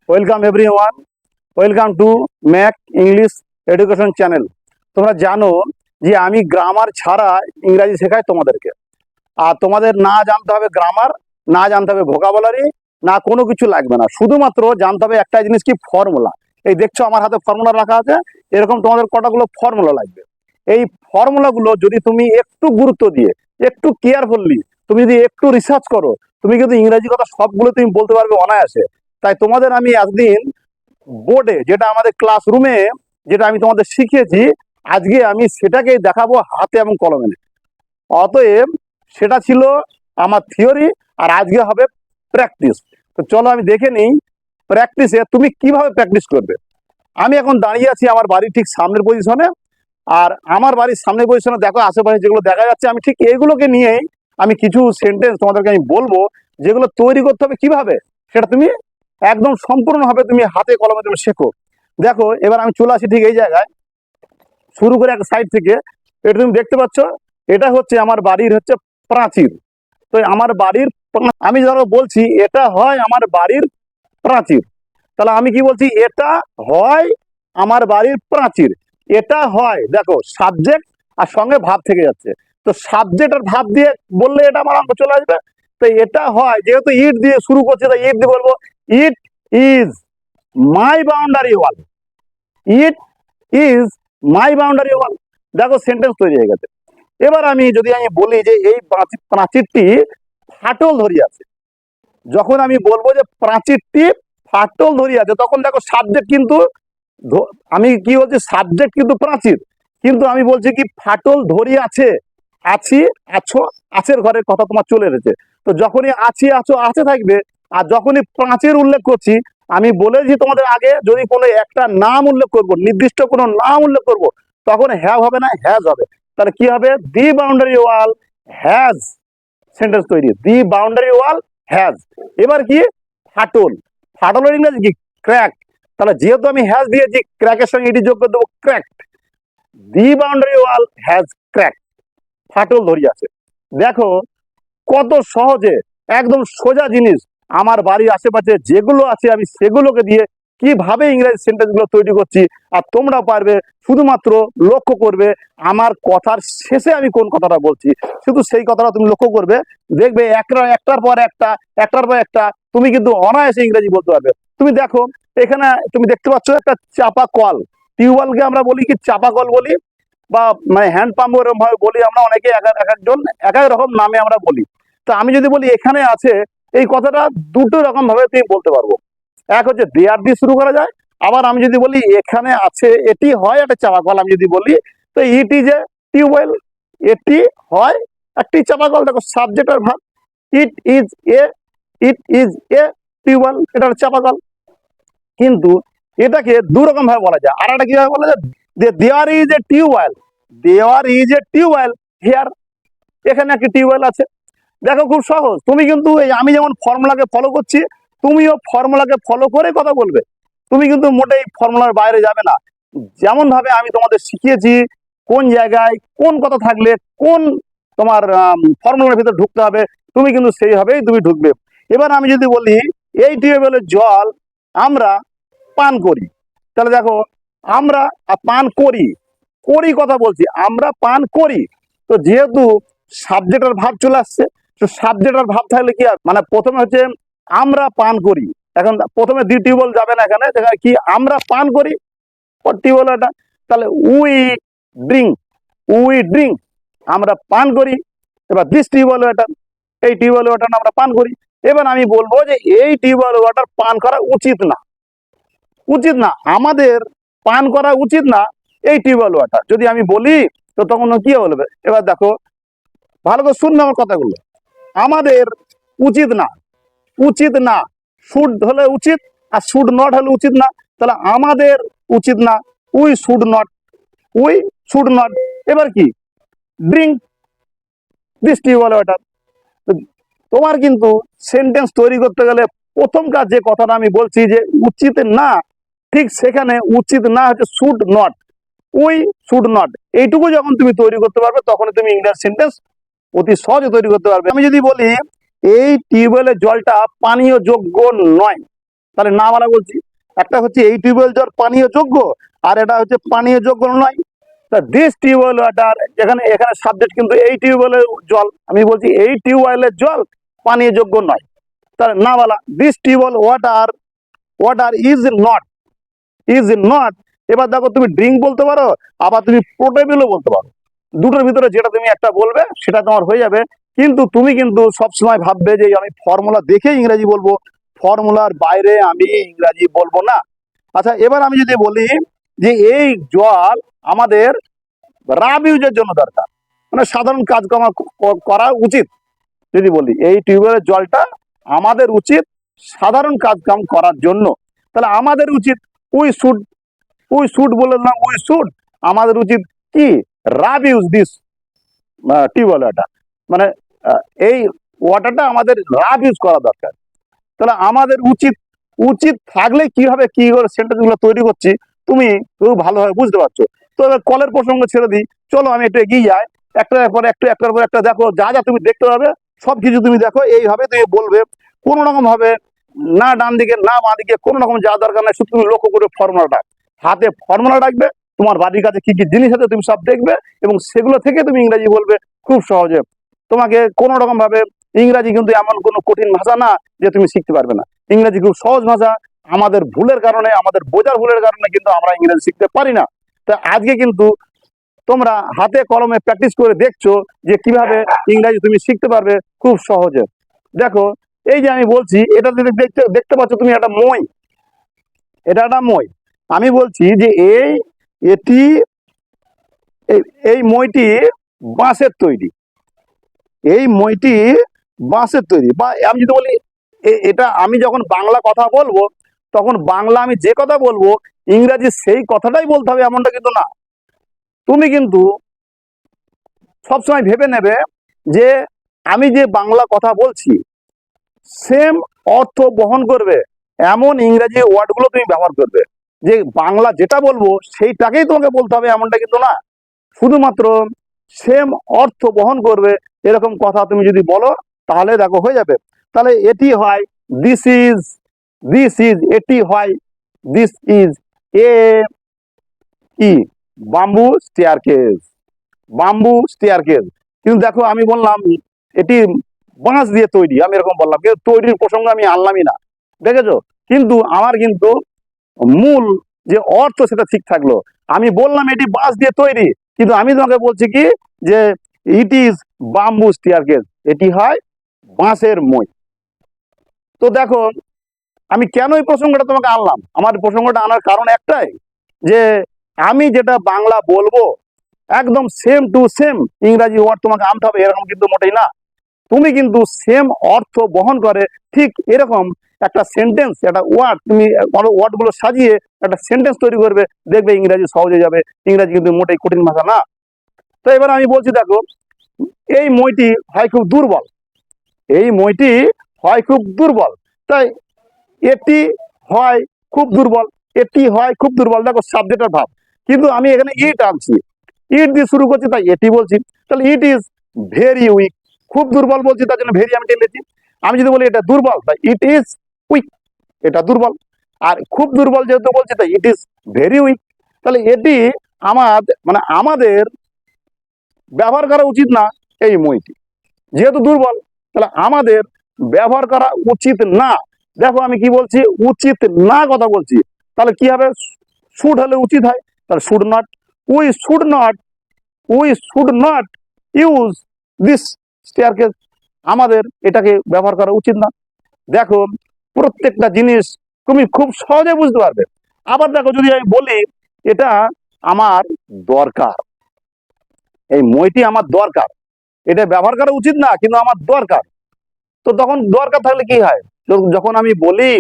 Welcome everyone, welcome to Mac English education channel. তোমরা জানো যে আমি গ্রামার ছাড়া ইংরাজি শেখাই তোমাদেরকে। আর তোমাদের না জানতে হবে গ্রামার, না জানতে হবে ভোকাবুলারি, না কোনো কিছু লাগবে না, শুধুমাত্র জানতে হবে একটা জিনিস কি ফর্মুলা। এই দেখছো আমার হাতে ফর্মুলা রাখা আছে, এরকম তোমাদের কটাগুলো ফর্মুলা লাগবে। এই ফর্মুলাগুলো যদি তুমি একটু গুরুত্ব দিয়ে, একটু কেয়ারফুললি, তুমি যদি একটু রিসার্চ করো, তুমি কিন্তু ইংরাজি কথা সবগুলো তুমি বলতে পারবে অনায়াসে। তাই তোমাদের আমি একদিন বোর্ডে, যেটা আমাদের ক্লাসরুমে যেটা আমি তোমাদের শিখিয়েছি, আজকে আমি সেটাকেই দেখাবো হাতে এবং কলমে। অতএব সেটা ছিল আমার থিওরি, আর আজকে হবে প্র্যাকটিস। তো চলো আমি দেখে নিই প্র্যাকটিসে তুমি কিভাবে প্র্যাকটিস করবে। আমি এখন দাঁড়িয়ে আছি আমার বাড়ির ঠিক সামনের পজিশনে, আর আমার বাড়ির সামনের পজিশনে দেখো আশেপাশে যেগুলো দেখা যাচ্ছে, আমি ঠিক এইগুলোকে নিয়েই আমি কিছু সেন্টেন্স তোমাদেরকে আমি বলবো, যেগুলো তৈরি করতে হবে কিভাবে সেটা তুমি একদম সম্পূর্ণভাবে তুমি হাতে কলমে তুমি শেখো। দেখো এবার আমি চলে আসি ঠিক এই জায়গায়, শুরু করে এক সাইড থেকে। এটা তুমি দেখতে পাচ্ছ, এটা হচ্ছে আমার বাড়ির হচ্ছে প্রাচীর। তো আমার বাড়ির আমি ধরো বলছি এটা হয় আমার বাড়ির প্রাচীর, তাহলে আমি কি বলছি, এটা হয় আমার বাড়ির প্রাচীর। এটা হয়, দেখো সাবজেক্ট আর সঙ্গে ভাব থেকে যাচ্ছে, তো সাবজেক্ট আর ভাব দিয়ে বললে এটা আমার অঙ্ক চলে আসবে। তো এটা হয়, যেহেতু ইট দিয়ে শুরু করছে তাই ইট দিয়ে বলবো, it is my boundary wall. It is my boundary wall. দেখো সেন্টেন্স তৈরি হয়ে গেছে। এবার আমি যদি আমি বলি যে এই প্রাচীরটি ফাটল ধরিয়ে আছে, যখন আমি বলবো যে প্রাচীরটি ফাটল ধরিয়ে আছে, তখন দেখো সাবজেক্ট কিন্তু আমি কি বলছি, সাবজেক্ট কিন্তু প্রাচীর, কিন্তু আমি বলছি কি ফাটল ধরিয়ে আছে, আছি আছো, আছের ঘরের কথা তোমার চলে এসেছে। তো যখনই আছি আছো আছে থাকবে, আর যখনই প্রাচীর উল্লেখ করছি, আমি বলেছি তোমাদের আগে, যদি কোনো একটা নাম উল্লেখ করব, নির্দিষ্ট কোনো নাম উল্লেখ করব, তখন হ্যাভ হবে না, হ্যাজ হবে। তাহলে কি হবে, দি বাউন্ডারি ওয়াল হ্যাজ। সেন্টেন্স তৈরি, দি বাউন্ডারি ওয়াল হ্যাজ। এবার কি, ফাটল, ফাটলের ইংরেজি কি, ক্র্যাক। তাহলে যেহেতু আমি হ্যাজ দিয়েছি, ক্র্যাকের সঙ্গে এটি যোগ করে দেবো, cracked. The boundary wall has crack, ফাটল ধরিয়ে আছে। দেখো কত সহজে, একদম সোজা জিনিস, আমার বাড়ির আশেপাশে যেগুলো আছে আমি সেগুলোকে দিয়ে কিভাবে ইংরেজি সেন্টেন্স গুলো তৈরি করছি, আর তোমরা পারবে। শুধুমাত্র লক্ষ্য করবে আমার কথার শেষে আমি কোন কথাটা বলছি, শুধু সেই কথাটা তুমি লক্ষ্য করবে, দেখবে একটার পর একটা, একটার পর একটা তুমি কিন্তু অনায়াসে ইংরেজি বলতে পারবে। তুমি দেখো এখানে তুমি দেখতে পাচ্ছ একটা চাপা কল। টিউবওয়েলকে আমরা বলি কি, চাপা কল বলি, বা মানে হ্যান্ড পাম্প এরকম ভাবে বলি আমরা, অনেকে এক একজন এক এক রকম নামে আমরা বলি। তো আমি যদি বলি এখানে আছে, এই কথাটা দুটো রকম ভাবে তুমি বলতে পারবো। এক হচ্ছে দেয়ার দিয়ে শুরু করা যায়, আবার আমি যদি বলি এখানে আছে, এটি হয় একটা চাপা কল, আমি যদি বলি তো ইট ইজ এ টিউবওয়েল, এটি হয় একটি চাপা কল। দেখো সাবজেক্ট আর verb, it is a, it is a tube well, এটা একটা চাপা কল। কিন্তু এটাকে দু রকম ভাবে বলা যায়। আর একটা কিভাবে বলা যায়, there is a tube well, there is a tube well here, এখানে একটি টিউবওয়েল আছে। দেখো খুব সহজ, তুমি কিন্তু এই আমি যেমন ফর্মুলাকে ফলো করছি, তুমিও ফর্মুলাকে ফলো করে কথা বলবে। তুমি কিন্তু মোটেই ফর্মুলার বাইরে যাবে না। যেমন ভাবে আমি তোমাদের শিখিয়েছি কোন জায়গায় কোন কথা থাকলে কোন তোমার ফর্মুলার ভিতরে ঢুকতে হবে, তুমি কিন্তু সেইভাবেই তুমি ঢুকবে। এবার আমি যদি বলি এই টিউবওয়েলের জল আমরা পান করি, তাহলে দেখো আমরা পান করি, করি কথা বলছি, আমরা পান করি। তো যেহেতু সাবজেক্ট আর ভাব চলে আসছে, তো সাবজেক্ট আর ভাব থাকলে কি হবে, মানে প্রথমে হচ্ছে আমরা পান করি, এখন প্রথমে দি টিউবওয়েল যাবে না, এখানে কি আমরা পান করি টিউবওয়েল এটা, তাহলে উই ড্রিঙ্ক, উই ড্রিঙ্ক, আমরা পান করি। এবার দিস টিউবওয়েল ওয়াটার, এই টিউবওয়েল ওয়াটার আমরা পান করি। এবার আমি বলবো যে এই টিউবওয়েল ওয়াটার পান করা উচিত না, উচিত না, আমাদের পান করা উচিত না এই টিউবওয়েল ওয়াটার, যদি আমি বলি তো তখন কি বলবে। এবার দেখো ভালো করে শুনবে আমার কথাগুলো, আমাদের উচিত না, উচিত না, শুড হলে উচিত, আর শুড নট হলে উচিত না। তাহলে আমাদের উচিত না, we should not, we should not. এবার কি, ড্রিঙ্ক দিস টিউবওয়েল ওয়াটার। তোমার কিন্তু সেন্টেন্স তৈরি করতে গেলে প্রথম কাজ যে কথাটা আমি বলছি যে উচিত না, ঠিক সেখানে উচিত না হচ্ছে should not, we should not. এইটুকু যখন তুমি তৈরি করতে পারবে, তখন তুমি ইংরেজি সেন্টেন্স অতি সহজে তৈরি করতে পারবে। আমি যদি বলি এই টিউবওয়েলের জলটা পানীয় যোগ্য নয়, তাহলে না বলা বলছি। একটা হচ্ছে এই টিউবওয়েল জল পানীয় যোগ্য, আর এটা হচ্ছে পানীয় যোগ্য নয়। তা দিস টিউবওয়েল ওয়াটার, এখানে এখানে সাবজেক্ট কিন্তু এই টিউবওয়েলের জল, আমি বলছি এই টিউবওয়েলের জল পানীয় যোগ্য নয়। তাহলে না বলা, this tube well water, water is not. এবার দেখো তুমি ড্রিঙ্ক বলতে পারো, আবার তুমি পোর্টেবলও বলতে পারো। দুটোর ভিতরে যেটা তুমি একটা বলবে সেটা তোমার হয়ে যাবে। কিন্তু তুমি কিন্তু সবসময় ভাববে যে আমি ফর্মুলা দেখে ইংরেজি বলবো, ফর্মুলার বাইরে আমি ইংরাজি বলবো না। আচ্ছা, এবার আমি যদি বলি যে এই জল আমাদের রাব ইউজের জন্য দরকার, মানে সাধারণ কাজকর্ম করা উচিত। যদি বলি এই টিউবওয়েলের জলটা আমাদের উচিত সাধারণ কাজকাম করার জন্য, তাহলে আমাদের উচিত উই শুড বললাম, আমাদের উচিত কি রাব ইউজ দিস টিউবওয়েল ওয়াটার, মানে এই ওয়াটারটা আমাদের রাব ইউজ করা দরকার। তাহলে আমাদের উচিত, উচিত থাকলে কি হবে, কি করে সেন্টেন্স গুলো তৈরি করছি তুমি খুব ভালোভাবে বুঝতে পারছো। তো এবার কলের প্রসঙ্গ ছেড়ে দিই, চলো আমি একটু এগিয়ে যাই। একটার পর একটা দেখো, যা যা তুমি দেখতে পাবে সবকিছু তুমি দেখো, এইভাবে তুমি বলবে। কোনো রকম ভাবে না ডান দিকে না বাঁ দিকে কোনো রকম যা দরকার নাই, শুধু তুমি লক্ষ্য করে ফর্মুলাটা হাতে ফর্মুলা রাখবে, তোমার বাড়ির কাছে কি কি জিনিস আছে তুমি সব দেখবে, এবং সেগুলো থেকে তুমি ইংরেজি বলবে খুব সহজে। তোমাকে কোনো রকম ভাবে, ইংরাজি কিন্তু এমন কোনো কঠিন ভাষা না যে তুমি শিখতে পারবে না। ইংরেজি খুব সহজ ভাষা। আমাদের ভুলের কারণে, আমাদের বোঝার ভুলের কারণে কিন্তু আমরা ইংরেজি শিখতে পারি না। তো আজকে কিন্তু তোমরা হাতে কলমে প্র্যাকটিস করে দেখছো যে কিভাবে ইংরাজি তুমি শিখতে পারবে খুব সহজে। দেখো, এই যে আমি বলছি, এটা যদি দেখতে দেখতে পাচ্ছ তুমি, একটা মই, এটা একটা মই। আমি বলছি যে এটি এই মইটি বাঁশের তৈরি, এই মইটি বাঁশের তৈরি। বা আমি যদি বলি এটা, আমি যখন বাংলা কথা বলবো তখন বাংলা আমি যে কথা বলবো ইংরাজি সেই কথাটাই বলতে হবে এমনটা কিন্তু না। তুমি কিন্তু সবসময় ভেবে নেবে যে আমি যে বাংলা কথা বলছি সেম অর্থ বহন করবে এমন ইংরেজি ওয়ার্ডগুলো তুমি ব্যবহার করবে। যে বাংলা যেটা বলবো সেইটাকেই তোমাকে বলতে হবে এমনটা কিন্তু না। শুধুমাত্র সেম অর্থ বহন করবে এরকম কথা তুমি যদি বলো তাহলে দেখো হয়ে যাবে। তাহলে এটি হয় দিস ইজ, এটি হয় দিস ইজ এ কি বাম্বু স্টেয়ারকেস। কিন্তু দেখো আমি বললাম এটি বাঁশ দিয়ে তৈরি, আমি এরকম বললাম, কিন্তু তৈরির প্রসঙ্গ আমি আনলামই না, দেখেছো। কিন্তু আমার কিন্তু মূল যে অর্থ সেটা ঠিক থাকলো। আমি বললাম এটি বাঁশ দিয়ে তৈরি, কিন্তু আমি তোমাকে বলছি কি যে ইট ইজ বাম্বু স্টেয়ারকেস, এটি হয় বাঁশের মই। তো দেখো আমি কেন এই প্রসঙ্গটা তোমাকে আনলাম, আমার প্রসঙ্গটা আনার কারণ একটাই, যে আমি যেটা বাংলা বলবো একদম সেম টু সেম ইংরাজি ওয়ার্ড তোমাকে আনতে হবে এরকম কিন্তু মোটেই না। তুমি কিন্তু সেম অর্থ বহন করে ঠিক এরকম একটা সেন্টেন্স, একটা ওয়ার্ড, তুমি ওয়ার্ড গুলো সাজিয়ে একটা সেন্টেন্স তৈরি করবে, দেখবে ইংরাজি সহজ হয়ে যাবে। ইংরাজি কিন্তু মোটেই কঠিন ভাষা না। তো এবার আমি বলছি, দেখো এই মইটি হয় খুব দুর্বল, এই মইটি হয় খুব দুর্বল, তাই এটি হয় খুব দুর্বল, এটি হয় খুব দুর্বল। দেখো সাবজেক্টের ভাব, কিন্তু আমি এখানে ইট আনছি, ইট দিয়ে শুরু করছি তাই এটি বলছি। তাহলে ইট ইজ ভেরি উইক, খুব দুর্বল বলছি তার জন্য ভেরি আমি টেনেছি। আমি যদি বলি এটা দুর্বল তাই ইট ইজ উইক, এটা দুর্বল। আর খুব দুর্বল যেহেতু বলছি তাই ইট ইজ ভেরি উইক। তাহলে এটি মানে আমাদের ব্যবহার করা উচিত না এই মইটি, যেহেতু দুর্বল তাহলে আমাদের ব্যবহার করা উচিত না। দেখো আমি কি বলছি, উচিত না কথা বলছি, তাহলে কি হবে, শুড হলে উচিত হয়, তাহলে should not, we should not use this staircase, আমাদের এটাকে ব্যবহার করা উচিত না। দেখো প্রত্যেকটা জিনিস তুমি খুব সহজে বুঝতে পারবে। আবার দেখো যদি আমি বলি এটা আমার দরকার, এই মইটি আমার দরকার, এটা ব্যবহার করা উচিত না কিন্তু আমার দরকার। তো তখন দরকার থাকলে কি হয়, যখন আমি বলি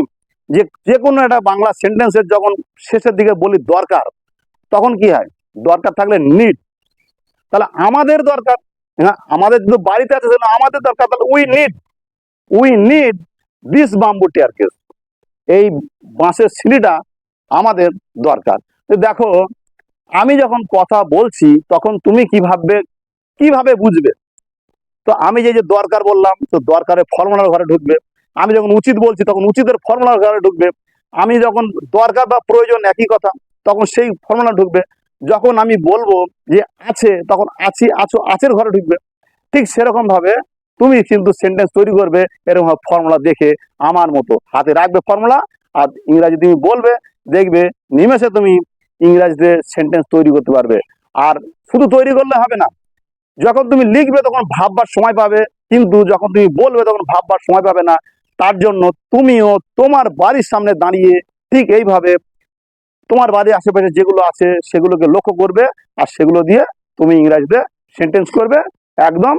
যে কোনো একটা বাংলা সেন্টেন্সের যখন শেষের দিকে বলি দরকার, তখন কি হয়, দরকার থাকলে নিড, তাহলে আমাদের দরকার। হ্যাঁ, আমাদের যদি বাড়িতে আছে আমাদের দরকার, তাহলে we need this bamboo staircase, এই বাঁশের সিঁড়িটা আমাদের দরকার। তো দেখো আমি যখন কথা বলছি তখন তুমি কিভাবে বুঝবে। তো আমি যে দরকার বললাম, তো দরকারের ফর্মুলার ঘরে ঢুকবে। আমি যখন উচিত বলছি তখন উচিতের ফর্মুলার ঘরে ঢুকবে। আমি যখন দরকার বা প্রয়োজন একই কথা, তখন সেই ফর্মুলা ঢুকবে। যখন আমি বলবো যে আছে, তখন আছি আছো আছের ঘরে ঢুকবে। ঠিক সেরকম ভাবে তুমি কিন্তু সেন্টেন্স তৈরি করবে এরকম ফর্মুলা দেখে, আমার মতো হাতে রাখবে ফর্মুলা, আর ইংরাজি তুমি বলবে, দেখবে নিমেষে তুমি ইংরাজিতে সেন্টেন্স তৈরি করতে পারবে। আর শুধু তৈরি করলে হবে না, যখন তুমি লিখবে তখন ভাববার সময় পাবে, কিন্তু যখন তুমি বলবে তখন ভাববার সময় পাবে না। তার জন্য তুমিও তোমার বাড়ির সামনে দাঁড়িয়ে ঠিক এইভাবে তোমার বাড়ির আশেপাশে যেগুলো আছে সেগুলোকে লক্ষ্য করবে, আর সেগুলো দিয়ে তুমি ইংরাজিতে সেন্টেন্স করবে একদম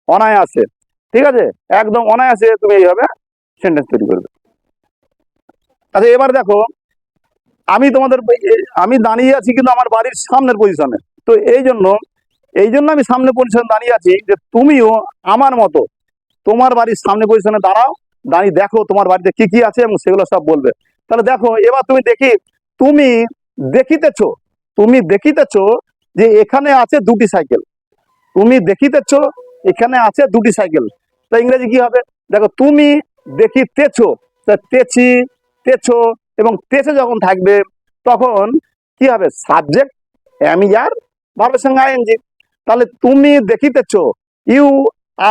অনায়াসে। ঠিক আছে, একদম অনায়াসে তুমি এইভাবে সেন্টেন্স তৈরি করবে। আচ্ছা, এবার দেখো, আমি তোমাদের আমি দাঁড়িয়ে আছি কিন্তু আমার বাড়ির সামনের পজিশনে। তো এই জন্য আমি সামনে পজিশনে দাঁড়িয়ে আছি, যে তুমিও আমার মতো তোমার বাড়ির সামনে পজিশনে দাঁড়াও, দাঁড়িয়ে দেখো তোমার বাড়িতে কি কি আছে এবং সেগুলো সব বলবে। তাহলে দেখো, এবার তুমি দেখিতেছো তুমি দেখিতেছো যে এখানে আছে দুটি সাইকেল। তুমি দেখিতেছো এখানে আছে দুটি সাইকেল। তা ইংরেজি কি হবে? দেখো, তুমি দেখিতেছো, তা তেছি, তেছো এবং তেছে যখন থাকবে, তখন কি হবে? সাবজেক্ট এম আর ভার্বের সঙ্গে আইএনজি। তাহলে তুমি দেখিতেছো, you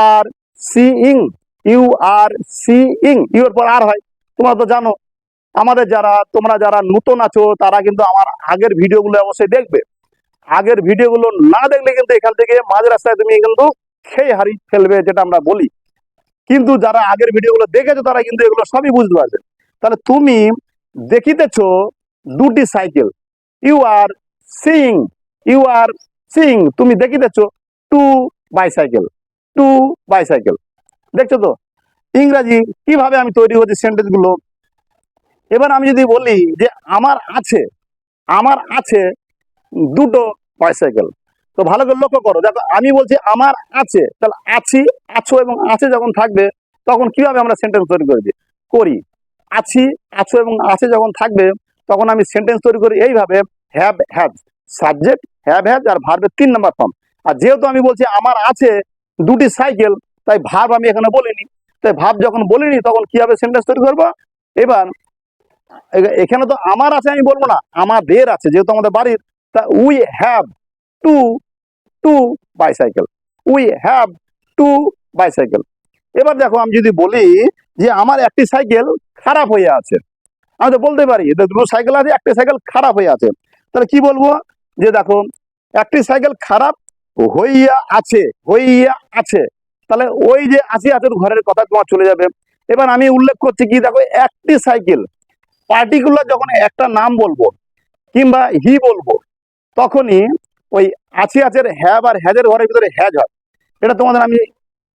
are seeing, you are seeing, you এর পর আর হয়। তোমরা তো জানো, তোমরা যারা নতুন আছো তারা কিন্তু আমার আগের ভিডিওগুলো অবশ্যই দেখবে। আগের ভিডিওগুলো না দেখলে কিন্তু এখান থেকে মাঝ রাস্তায় তুমি কিন্তু খেয়ে হারিয়ে ফেলবে, যেটা আমরা বলি। কিন্তু যারা আগের ভিডিওগুলো দেখেছো তারা কিন্তু এগুলো সবই বুঝতে পারবে। তাহলে তুমি দেখিতেছো দুটি cycle, you are seeing, you are seeing, তুমি দেখিতেছো টু বাইসাইকেল, টু বাইসাইকেল। দেখছো তো ইংরাজি কিভাবে আমি তৈরি হচ্ছে সেন্টেন্স গুলো। এবার আমি যদি বলি যে আমার আছে দুটো বাইসাইকেল, তো ভালো করে লক্ষ্য করো। দেখো, আমি বলছি আমার আছে, তাহলে আছি, আছো এবং আছে যখন থাকবে, তখন কিভাবে আমরা সেন্টেন্স তৈরি করি? আছি, আছো এবং আছে যখন থাকবে, তখন আমি সেন্টেন্স তৈরি করি এইভাবে: have has, subject have has আর ভার্বের 3 নম্বর ফর্ম। আর যেহেতু আমি বলছি আমার আছে দুটি সাইকেল, তাই ভার্ব আমি এখানে বলিনি। তাই ভার্ব যখন বলিনি, তখন কিভাবে সেন্টেন্স তৈরি করবো? এবার এখানে তো আমার আছে আমি বলবো না, আমাদের আছে, যেহেতু আমাদের বাড়ির। তা we have two two bicycle, we have two bicycle. এবার দেখো, আমি যদি বলি যে আমার একটি সাইকেল খারাপ হয়ে আছে, আমি তো বলতে পারি দুটো সাইকেল আছে, একটি সাইকেল খারাপ হয়ে আছে। তাহলে কি বলবো? যে দেখো, একটি সাইকেল খারাপ হইয়া আছে। তাহলে ওই যে আছে আছে ঘরের কথা তোমার চলে যাবে। এবার আমি উল্লেখ করছি কি, দেখো, একটি সাইকেল, পার্টিকুলার যখন একটা নাম বলবো কিংবা হি বলবো, তখনই ওই আছে আছের হ্যাভ আর হ্যাজের ঘরের ভিতরে হ্যাজ হয়। এটা তোমাদের আমি,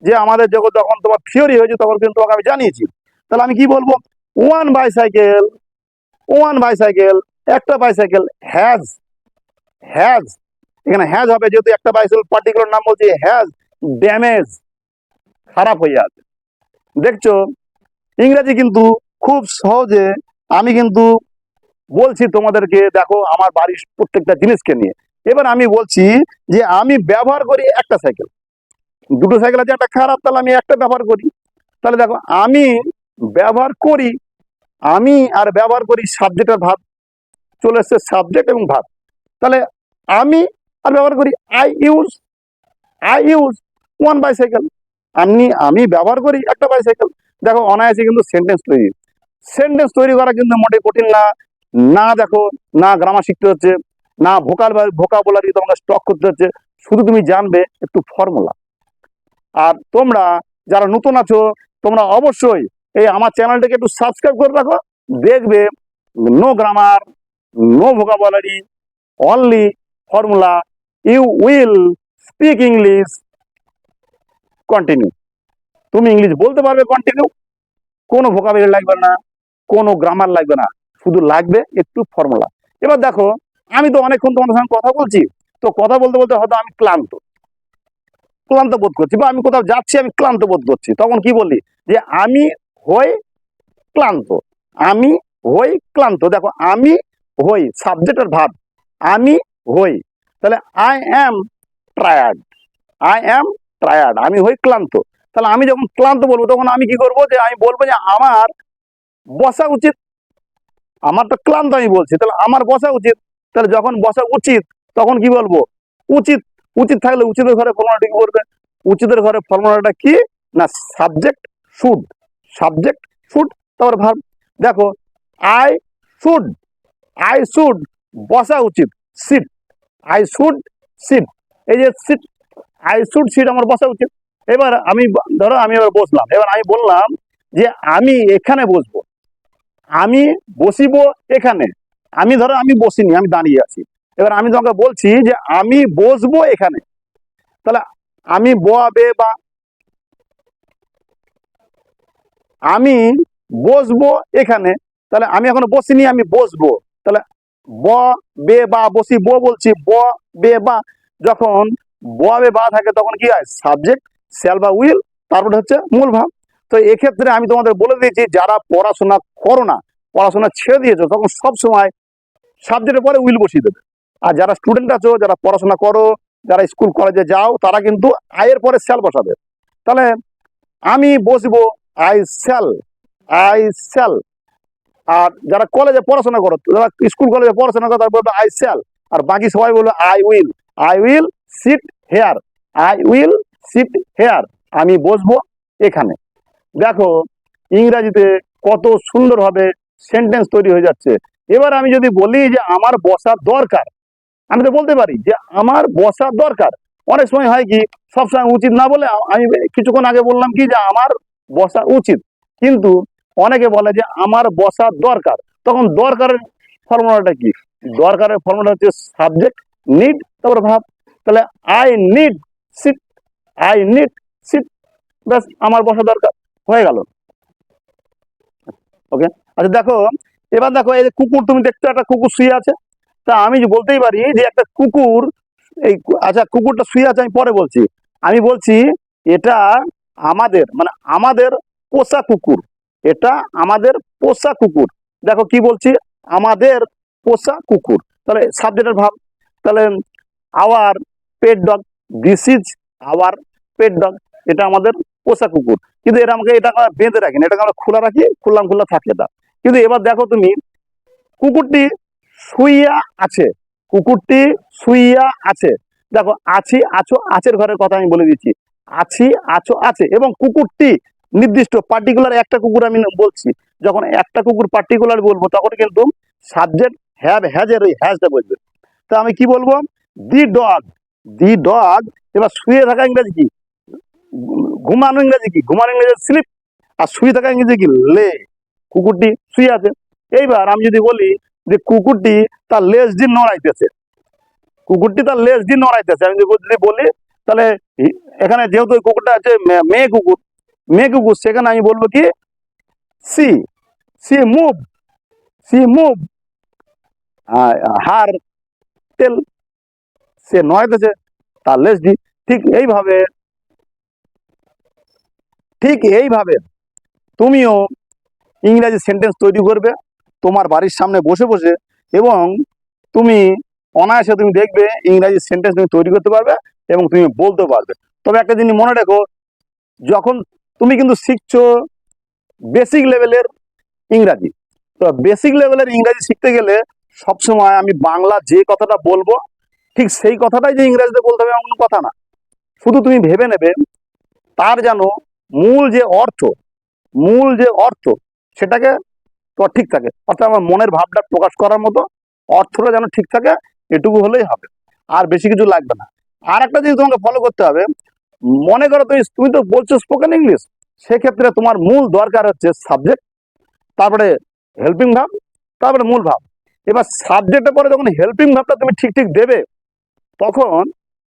যে আমাদের যখন তোমার থিওরি হয়েছে তখন কিন্তু তোমাকে আমি জানিয়েছি। তাহলে আমি কি বলবো? ওয়ান বাইসাইকেল, ওয়ান বাইসাইকেল, একটা বাইসাইকেল হ্যাজ, হ্যাজ, এখানে হ্যাজ হবে, যেহেতু একটা বাইসাইকেল পার্টিকুলার নাম বলছি। হ্যাজ ড্যামেজ, খারাপ হয়ে আছে। দেখছো, ইংরেজি কিন্তু খুব সহজে আমি কিন্তু বলছি তোমাদেরকে। দেখো, আমার বাড়ির প্রত্যেকটা জিনিসকে নিয়ে এবার আমি বলছি যে আমি ব্যবহার করি একটা সাইকেল, দুটো সাইকেল আছে, একটা খারাপ, তাহলে আমি একটা ব্যবহার করি। তাহলে দেখো, আমি ব্যবহার করি, আমি আর ব্যবহার করি, সাবজেক্ট আর ভার্ব চলে এসছে, সাবজেক্ট এবং ভার্ব। তাহলে আমি আর ব্যবহার করি, আই ইউজ ওয়ান বাইসাইকেল, আমি ব্যবহার করি একটা বাইসাইকেল। দেখো, অনায়াসে কিন্তু সেন্টেন্স তৈরি করা কিন্তু মোটে কঠিন না। না দেখো, না গ্রামার শিখতে হচ্ছে, না ভোকাবুলারি তোমাকে স্টক করতে হচ্ছে, শুধু তুমি জানবে একটু ফর্মুলা। আর তোমরা যারা নতুন আছো, তোমরা অবশ্যই এই আমার চ্যানেলটাকে একটু সাবস্ক্রাইব করে রাখো। দেখবে no grammar, no vocabulary, only formula, you will speak English continue. তুমি ইংলিশ বলতে পারবে কন্টিনিউ, কোনো ভোকাবুলারি লাগবে না, কোনো গ্রামার লাগবে না, শুধু লাগবে একটু ফর্মুলা। এবার দেখো, আমি তো অনেকক্ষণ তোমাদের সঙ্গে কথা বলছি, তো কথা বলতে বলতে হয়তো আমি ক্লান্ত ক্লান্ত বোধ করছি, বা আমি কোথাও যাচ্ছি, আমি ক্লান্ত বোধ করছি, তখন কি বলি? যে আমি হই ক্লান্ত, আমি হই ক্লান্ত। দেখো, আমি হই সাবজেক্ট আর ভার্ব, আমি হই, তাহলে I am tired, I am tired, আমি হই ক্লান্ত। তাহলে আমি যখন ক্লান্ত বলবো, তখন আমি কি করবো? যে আমি বলবো যে আমার বসা উচিত, আমার তো ক্লান্ত, আমি বলছি তাহলে আমার বসা উচিত। তাহলে যখন বসা উচিত তখন কি বলবো? উচিত। উচিত থাকলে উচিতের ঘরে ফর্মুলাটা কি করবে? উচিতের ঘরে ফর্মুলাটা কি? না সাবজেক্ট শুড। সাবজেক্ট শুড, তারপর ভার্ব। দেখো আই শুড, আই শুড বসা উচিত, সিট। আই শুড সিট, এই যে সিট, আই শুড সিট আমার বসা উচিত। এবার আমি ধরো আমি এবার বসলাম, এবার আমি বললাম যে আমি এখানে বসবো, আমি বসিবো এখানে। আমি ধরো আমি বসিনি, আমি দাঁড়িয়ে আছি। এবার আমি তোমাকে বলছি যে আমি বসবো এখানে, তাহলে আমি ববে বা আমি বসবো এখানে, তাহলে আমি এখনো বসিনি, আমি বসবো। তাহলে ব বে বা বসি বো বলছি, ব বে বা। যখন ব বে বা থাকে তখন কি হয়? সাবজেক্ট শ্যাল বা উইল, তারপরে হচ্ছে মূল ভাব। তো এক্ষেত্রে আমি তোমাদের বলে দিয়েছি, যারা পড়াশোনা করো না, পড়াশোনা ছেড়ে দিয়েছো, তখন সব সময় সাবজেক্টের পরে উইল বসিয়ে দেবে। আর যারা স্টুডেন্ট আছো, যারা পড়াশোনা করো, যারা স্কুল কলেজে যাও, তারা কিন্তু আয়ের পরে শ্যাল বসাবে। তাহলে আমি বসবো, আই শ্যাল, আই শ্যাল। আর যারা কলেজে পড়াশোনা করো, যারা স্কুল কলেজে পড়াশোনা করো, তারা বলবে আই শ্যাল। আর বাকি সবাই বলবে I will, I will sit here, I will sit here, আমি বসবো এখানে। দেখো ইংরাজিতে কত সুন্দরভাবে সেন্টেন্স তৈরি হয়ে যাচ্ছে। এবার আমি যদি বলি যে আমার বসার দরকার, আমি তো বলতে পারি যে আমার বসার দরকার। অনেক সময় হয় কি, সবসময় উচিত না বলে আমি কিছুক্ষণ আগে বললাম কি যে আমার বসা উচিত, কিন্তু অনেকে বলে যে আমার বসার দরকার। তখন দরকারের ফর্মুলাটা কি? দরকারের ফর্মুলা হচ্ছে সাবজেক্ট নিড, তারপর ভাব। তাহলে I need sit, I need sit, ব্যাস আমার বসা দরকার, হয়ে গেল। ওকে, আচ্ছা দেখো, এবার দেখো এই যে কুকুর, তুমি দেখছো একটা কুকুর শুয়ে আছে। তা আমি যে বলতেই পারি যে একটা কুকুর, এই আচ্ছা কুকুরটা শুয়ে আছে আমি পরে বলছি। আমি বলছি এটা আমাদের, মানে আমাদের পোষা কুকুর, এটা আমাদের পোষা কুকুর। দেখো কি বলছি, আমাদের পোষা কুকুর, তাহলে সাবজেক্টের ভাব। তাহলে our pet dog, this is our pet dog, এটা আমাদের পোষা কুকুর। কিন্তু এটা আমাকে, এটা আমরা বেঁধে রাখি না, এটাকে আমরা খোলা রাখি, খুললাম খুললা থাকে এটা। কিন্তু এবার দেখো তুমি, কুকুরটি শুইয়া আছে, কুকুরটি শুইয়া আছে। দেখো আছি আছো আছের ঘরের কথা আমি বলে দিচ্ছি, আছি আছো আছে। এবং কুকুরটি নির্দিষ্ট পার্টিকুলার একটা কুকুর আমি বলছি। যখন একটা কুকুর পার্টিকুলার বলবো তখন কিন্তু সাবজেক্ট হ্যাভ হ্যাজের ওই হ্যাজটা বলবে। তা আমি কি বলবো? দি ডগ, দি ডগ। এবার শুয়ে থাকা ইংরেজি কি? ঘুমানো ইংরেজি কি? ঘুমানো ইংরেজি স্লিপ। আর শুয়ে থাকা ইংরেজি কি? লে। কুকুরটি শুয়ে আছে। এইবার আমি যদি বলি যে কুকুরটি তার লেজ দিয়ে নড়াইতেছে, কুকুরটি তার লেজ দিয়ে নড়াইতেছে, আমি যদি বলি, তাহলে এখানে যেহেতু কুকুরটা আছে মেয়ে কুকুর, মেয়ে কুকুর, সেখানে আমি বলবো কি? She, she move, she move her tail, সে নড়াইতেছে তার লেজ দিয়ে। ঠিক এইভাবে, ঠিক এইভাবে তুমিও ইংরেজি সেন্টেন্স তৈরি করবে তোমার বাড়ির সামনে বসে বসে, এবং তুমি অনায়াসে তুমি দেখবে ইংরাজি সেন্টেন্স তুমি তৈরি করতে পারবে এবং তুমি বলতে পারবে। তবে একটা জিনিস মনে রেখো, যখন তুমি কিন্তু শিখছো বেসিক লেভেলের ইংরাজি, তো বেসিক লেভেলের ইংরাজি শিখতে গেলে সবসময় আমি বাংলা যে কথাটা বলবো ঠিক সেই কথাটাই যে ইংরেজিতে বলতে হবে এমন কোনো কথা না। শুধু তুমি ভেবে নেবে তার যেন মূল যে অর্থ, মূল যে অর্থ সেটাকে তোমার ঠিক থাকে, অর্থাৎ আমার মনের ভাবটা প্রকাশ করার মতো অর্থটা যেন ঠিক থাকে, এটুকু হলেই হবে, আর বেশি কিছু লাগবে না। আর একটা জিনিস তোমাকে ফলো করতে হবে, মনে করো তুমি তুমি তো বলছো স্পোকেন ইংলিশ, সেক্ষেত্রে তোমার মূল দরকার হচ্ছে সাবজেক্ট, তারপরে হেল্পিং ভাব, তারপরে মূল ভাব। এবার সাবজেক্টের পরে যখন হেল্পিং ভাবটা তুমি ঠিক ঠিক দেবে, তখন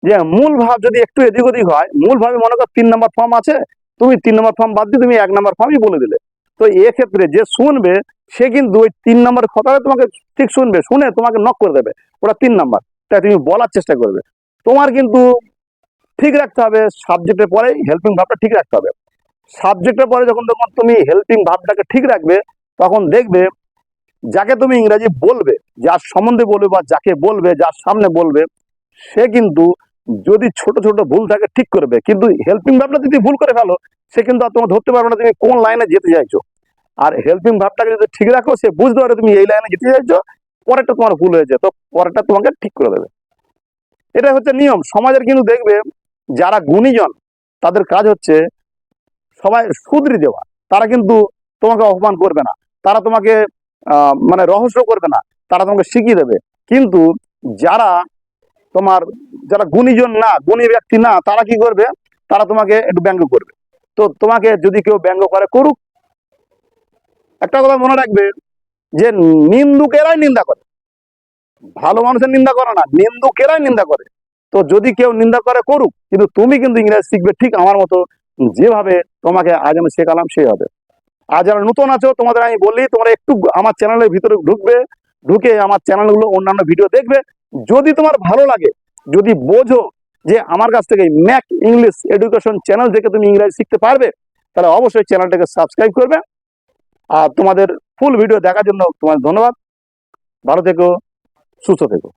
যে মূল ভাব যদি একটু এদিক ওদিক হয়, মূল ভাবে মনে করো 3 নম্বর ফর্ম আছে, তুমি 3 নম্বর ফর্ম বাদ দিয়ে তুমি 1 নম্বর ফর্মই বলে দিলে। তো এক্ষেত্রে যে শুনবে সে কিন্তু ওই 3 নম্বর কথাটা তোমাকে ঠিক শুনবে, শুনে তোমাকে নক করে দেবে, ওটা 3 নম্বর, তাই তুমি বলার চেষ্টা করবে। তোমার কিন্তু ঠিক রাখতে হবে সাবজেক্টের পরে হেল্পিং ভাবটা ঠিক রাখতে হবে। সাবজেক্টের পরে যখন তখন তুমি হেল্পিং ভাবটাকে ঠিক রাখবে, তখন দেখবে যাকে তুমি ইংরাজি বলবে, যার সম্বন্ধে বলবে বা যাকে বলবে, যার সামনে বলবে, সে কিন্তু যদি ছোট ছোট ভুল থাকে ঠিক করবে, কিন্তু হেল্পিং ভাবটা যদি ভুল করে ফেলো, সে কিন্তু আর তোমার ধরতে পারবে না তুমি কোন লাইনে যেতে চাইছো। আর হেল্পিং ভাবটাকে যদি ঠিক রাখো, সে বুঝতে পারে তুমি এই লাইনে যেতে চাইছো, পরেরটা তোমার ভুল হয়েছে, তো পরেরটা তোমাকে ঠিক করে দেবে। এটা হচ্ছে নিয়ম সমাজের। কিন্তু দেখবে যারা গুণীজন তাদের কাজ হচ্ছে সবাই শুধরি দেওয়া। তারা কিন্তু তোমাকে অপমান করবে না, তারা তোমাকে মানে রহস্য করবে না, তারা তোমাকে শিখিয়ে দেবে। কিন্তু যারা তোমার যারা গুণীজন না, গুণী ব্যক্তি না, তারা কি করবে, তারা তোমাকে একটু ব্যঙ্গ করবে। তো তোমাকে যদি কেউ ব্যঙ্গ করে, করুক। একটা কথা মনে রাখবে যে নিন্দুকেরাই নিন্দা করে, ভালো মানুষের নিন্দা করে না, নিন্দুকেরাই নিন্দা করে। তো যদি কেউ নিন্দা করে, করুক, কিন্তু তুমি কিন্তু ইংরেজি শিখবে ঠিক আমার মতো, যেভাবে তোমাকে আজ আমি শেখালাম সেই হবে। আর যারা নতুন আছো তোমাদের আমি বলি, তোমরা একটু আমার চ্যানেলের ভিতরে ঢুকবে, ঢুকে আমার চ্যানেলগুলো অন্যান্য ভিডিও দেখবে। যদি তোমার ভালো লাগে, যদি বোঝো যে আমার কাছ থেকে ম্যাক ইংলিশ এডুকেশন চ্যানেল থেকে তুমি ইংরেজি শিখতে পারবে, তাহলে অবশ্যই চ্যানেলটাকে সাবস্ক্রাইব করবে। আর তোমাদের ফুল ভিডিও দেখার জন্য তোমার ধন্যবাদ। ভালো থেকো, সুস্থ থেকো।